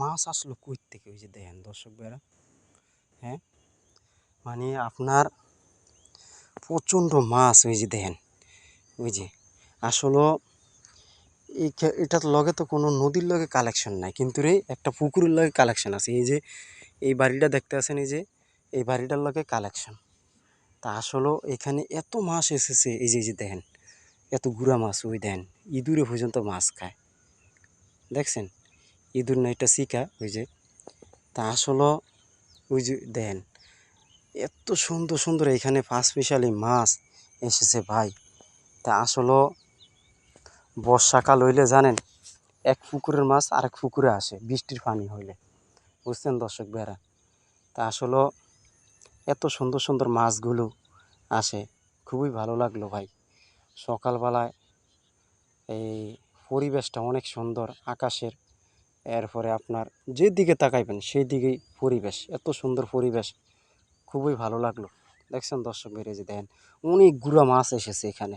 মাছ আসলো কই থেকে? ওই যে দেখেন দর্শক ভাইরা, হ্যাঁ, মানে আপনার প্রচণ্ড মাছ। ওই যে দেখেন, ওই যে আসলে এটার লগে তো কোনো নদীর লগে কালেকশন নাই, কিন্তু রে একটা পুকুরের লগে কালেকশন আছে। এই যে এই বাড়িটা দেখতে আছেন, এই যে এই বাড়িটার লগে কালেকশন। তা আসলে এখানে এত মাছ এসেছে, এই যে দেখেন এত গুড়া মাছ। ওই দেখেন ইঁদুরে পর্যন্ত মাছ খায়, দেখছেন? ইঁদুর না, এটা শিকা। ওই যে তা আসলে ওই যে দেখেন এত সুন্দর সুন্দর এখানে পাঁচ মিশালি মাছ এসেছে ভাই। তা আসলে বর্ষাকাল হইলে জানেন, এক পুকুরের মাছ আরেক পুকুরে আসে বৃষ্টির পানি হইলে, বুঝছেন দর্শক ভাইরা? তা আসলে এত সুন্দর সুন্দর মাছগুলো আসে, খুবই ভালো লাগলো ভাই। সকালবেলায় এই পরিবেশটা অনেক সুন্দর আকাশের, এরপরে আপনার যেদিকে তাকাইবেন সেই দিকেই পরিবেশ, এত সুন্দর পরিবেশ, খুবই ভালো লাগলো। দেখছেন দর্শক ভাইরা, যে দেখেন অনেক গুড়া মাছ এসেছে এখানে।